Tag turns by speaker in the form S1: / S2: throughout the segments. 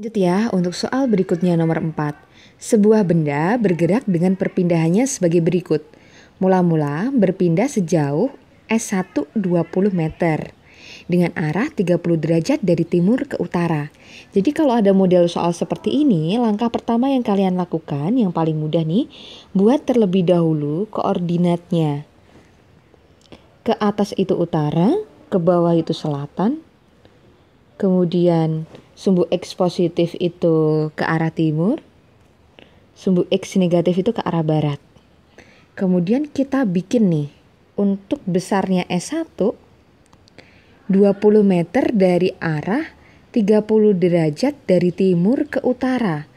S1: Lanjut ya, untuk soal berikutnya nomor 4. Sebuah benda bergerak dengan perpindahannya sebagai berikut. Mula-mula berpindah sejauh S1 20 meter dengan arah 30 derajat dari timur ke utara. Jadi kalau ada model soal seperti ini, langkah pertama yang kalian lakukan, yang paling mudah nih, buat terlebih dahulu koordinatnya. Ke atas itu utara, ke bawah itu selatan, kemudian sumbu X positif itu ke arah timur, sumbu X negatif itu ke arah barat. Kemudian kita bikin nih, untuk besarnya S1, 20 meter dari arah 30 derajat dari timur ke utara.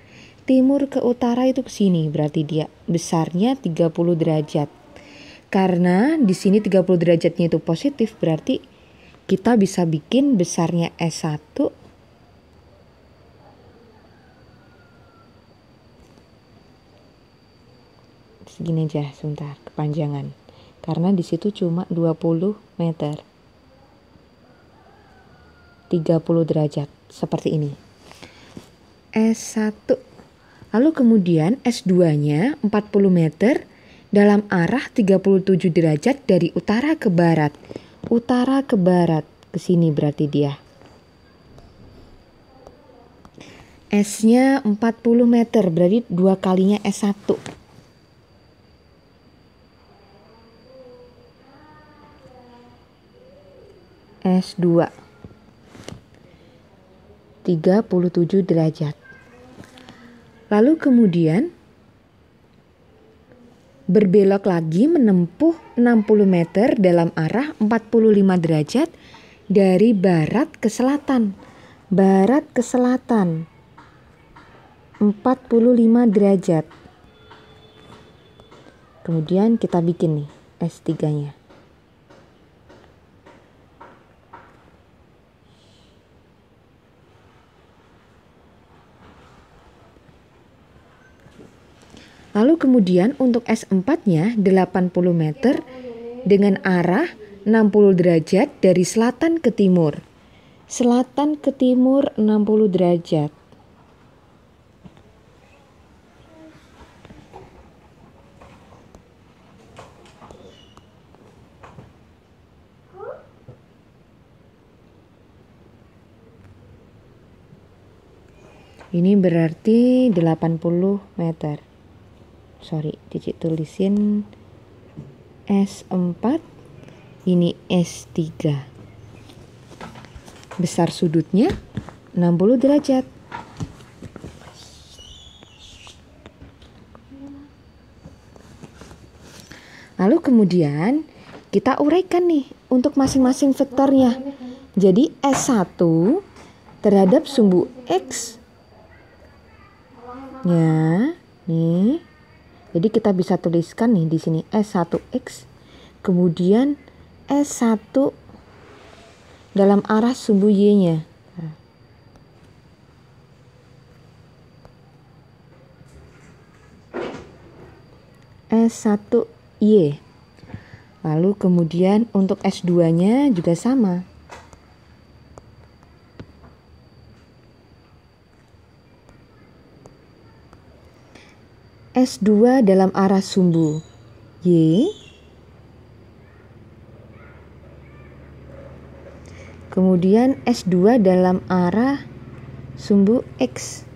S1: Timur ke utara itu ke sini, berarti dia besarnya 30 derajat. Karena di sini 30 derajatnya itu positif, berarti kita bisa bikin besarnya S1 segini aja, sebentar, kepanjangan. Karena di situ cuma 20 meter. 30 derajat, seperti ini. S1. Lalu kemudian S2-nya 40 meter dalam arah 37 derajat dari utara ke barat. Utara ke barat, ke sini berarti dia. S-nya 40 meter, berarti 2 kalinya S1. S2 37 derajat. Lalu kemudian berbelok lagi menempuh 60 meter dalam arah 45 derajat dari barat ke selatan. Barat ke selatan 45 derajat. Kemudian kita bikin nih S3-nya. Lalu kemudian untuk S4-nya 80 meter dengan arah 60 derajat dari selatan ke timur. Selatan ke timur 60 derajat. Ini berarti 80 meter. Sorry, Cici tulisin S4, ini S3. Besar sudutnya 60 derajat. Lalu kemudian kita uraikan nih untuk masing-masing vektornya. Jadi S1 terhadap sumbu X nya nih. Jadi kita bisa tuliskan nih di sini S1X, kemudian S1 dalam arah sumbu Y-nya. S1Y. Lalu kemudian untuk S2-nya juga sama. S2 dalam arah sumbu Y, kemudian S2 dalam arah sumbu X.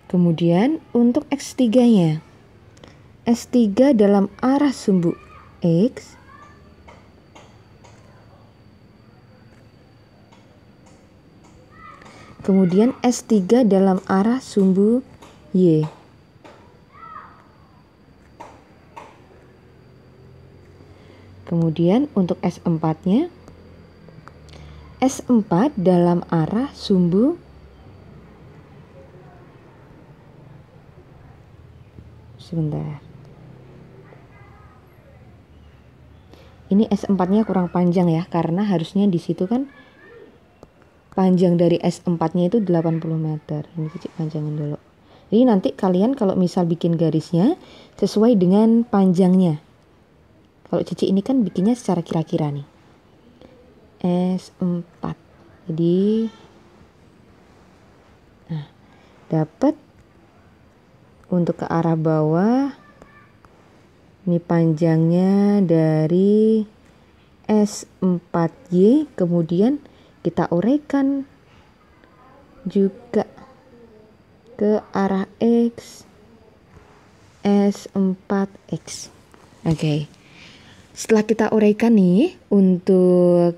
S1: Kemudian untuk X3-nya, S3 dalam arah sumbu X, kemudian S3 dalam arah sumbu Y. Kemudian untuk S4-nya, S4 dalam arah sumbu sebentar. Ini S4-nya kurang panjang ya, karena harusnya di situ kan panjang dari S4-nya itu 80 meter. Ini Cici panjangin dulu. Jadi nanti kalian kalau misal bikin garisnya sesuai dengan panjangnya. Kalau Cici ini kan bikinnya secara kira-kira nih. S4. Jadi dapat untuk ke arah bawah ini panjangnya dari S4Y, kemudian kita uraikan juga ke arah X S4X. Oke. Setelah kita uraikan nih untuk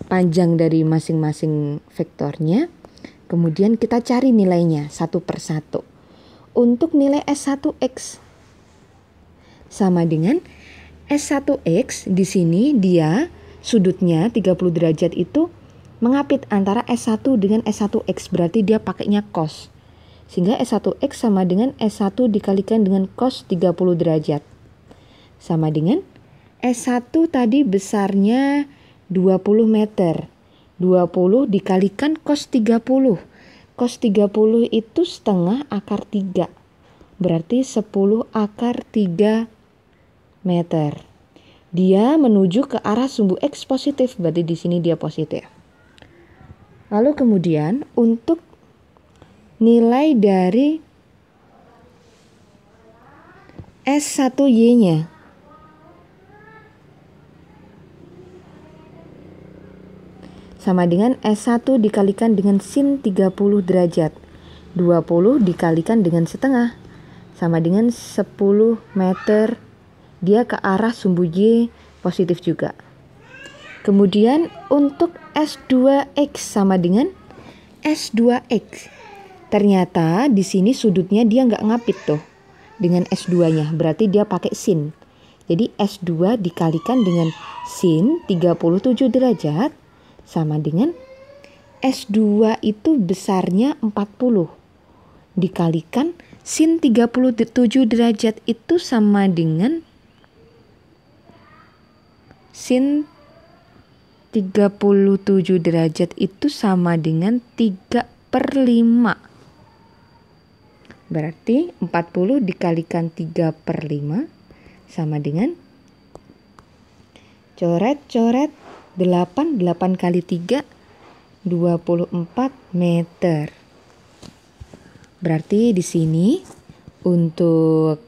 S1: panjang dari masing-masing vektornya, kemudian kita cari nilainya satu per satu. Untuk nilai S1X sama dengan S1X, di sini dia sudutnya 30 derajat itu mengapit antara S1 dengan S1X, berarti dia pakainya cos. Sehingga S1X sama dengan S1 dikalikan dengan cos 30 derajat. Sama dengan S1 tadi besarnya 20 meter. 20 dikalikan cos 30. Cos 30 itu setengah akar 3. Berarti 10 akar 3 meter. Dia menuju ke arah sumbu X positif, berarti di sini dia positif. Lalu kemudian untuk nilai dari S1Y-nya. Sama dengan S1 dikalikan dengan sin 30 derajat. 20 dikalikan dengan setengah. Sama dengan 10 meter. Dia ke arah sumbu Y positif juga. Kemudian untuk S2X sama dengan S2X. Ternyata di sini sudutnya dia nggak ngapit tuh dengan S2-nya. Berarti dia pakai sin. Jadi S2 dikalikan dengan sin 37 derajat. Sama dengan S2 itu besarnya 40. Dikalikan sin 37 derajat itu sama dengan sin 37 derajat itu sama dengan 3 per 5. Berarti 40 dikalikan 3 per 5 sama dengan coret-coret 8 kali 3 24 meter. Berarti di sini untuk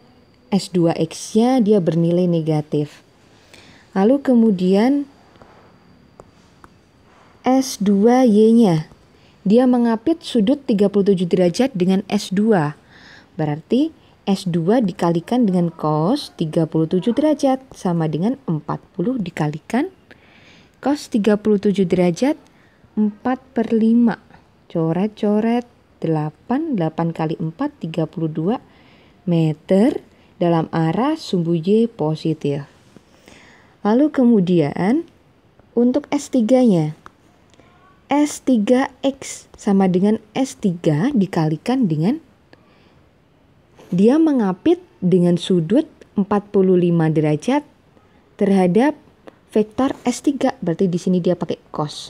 S1: S2X-nya dia bernilai negatif. Lalu kemudian S2Y-nya dia mengapit sudut 37 derajat dengan S2. Berarti S2 dikalikan dengan cos 37 derajat sama dengan 40 dikalikan cos 37 derajat 4 per 5. Coret-coret 8 kali 4 32 meter dalam arah sumbu Y positif. Lalu kemudian untuk S3-nya. S3X sama dengan S3 dikalikan dengan dia mengapit dengan sudut 45 derajat terhadap vektor S3, berarti di sini dia pakai cos.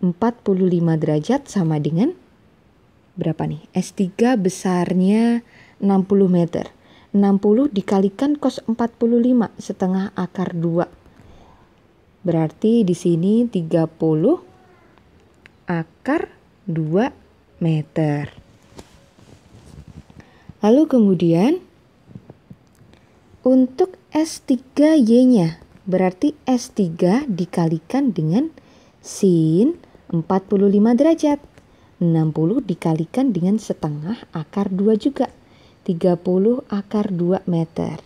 S1: 45 derajat sama dengan berapa nih? S3 besarnya 60 meter. 60 dikalikan cos 45 setengah akar 2. Berarti di sini 30 akar 2 meter. Lalu kemudian untuk S3Y-nya. Berarti S3 dikalikan dengan sin 45 derajat. 60 dikalikan dengan setengah akar 2 juga. 30 akar 2 meter.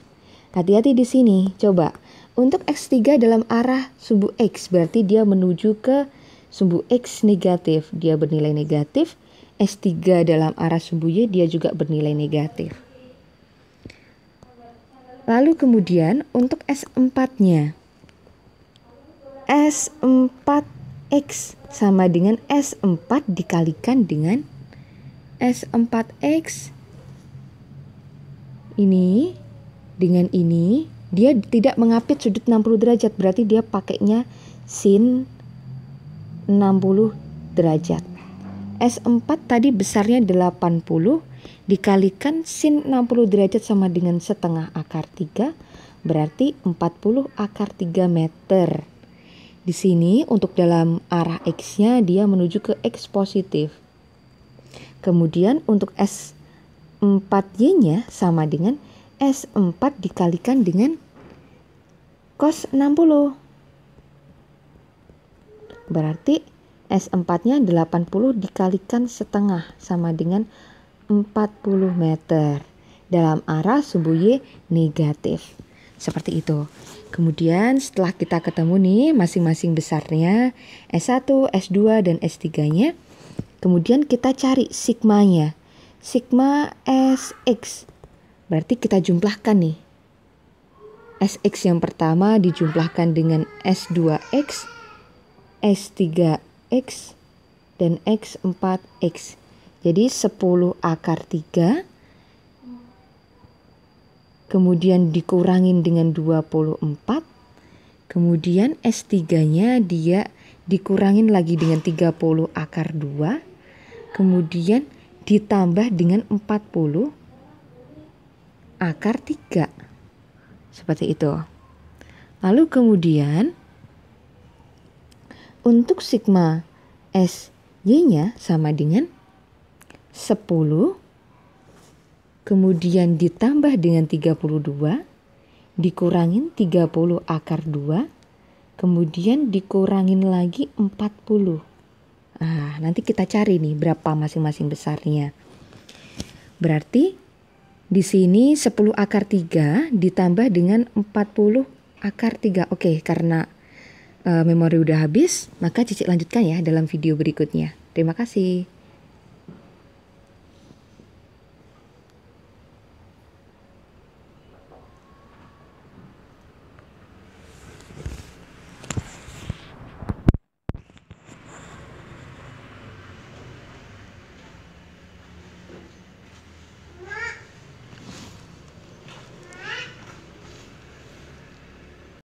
S1: Hati-hati di sini. Coba. Untuk X3 dalam arah sumbu X. Berarti dia menuju ke sumbu X negatif. Dia bernilai negatif. S3 dalam arah sumbu Y dia juga bernilai negatif. Lalu kemudian untuk S4-nya. S4X sama dengan S4 dikalikan dengan S4X. Ini dengan ini dia tidak mengapit sudut 60 derajat. Berarti dia pakainya sin 60 derajat. S4 tadi besarnya 80 dikalikan sin 60 derajat sama dengan setengah akar 3, berarti 40 akar 3 meter. Di sini untuk dalam arah X-nya dia menuju ke X positif. Kemudian untuk S4Y-nya sama dengan S4 dikalikan dengan cos 60. Berarti S4-nya 80 dikalikan setengah sama dengan 40 meter. Dalam arah sumbu Y negatif. Seperti itu. Kemudian setelah kita ketemu nih masing-masing besarnya S1, S2, dan S3-nya. Kemudian kita cari sigmanya. Sigma Sx. Berarti kita jumlahkan nih. Sx yang pertama dijumlahkan dengan S2x, S3x, dan X4x. Jadi 10 akar 3. Kemudian dikurangin dengan 24. Kemudian S3-nya dia dikurangin lagi dengan 30 akar 2. Kemudian ditambah dengan 40 akar 3. Seperti itu. Lalu kemudian untuk sigma SY-nya sama dengan 10. Kemudian ditambah dengan 32, dikurangin 30 akar 2, kemudian dikurangin lagi 40. Nanti kita cari nih berapa masing-masing besarnya. Berarti di sini 10 akar 3 ditambah dengan 40 akar 3. Oke, karena memori udah habis, maka Cici lanjutkan ya dalam video berikutnya. Terima kasih.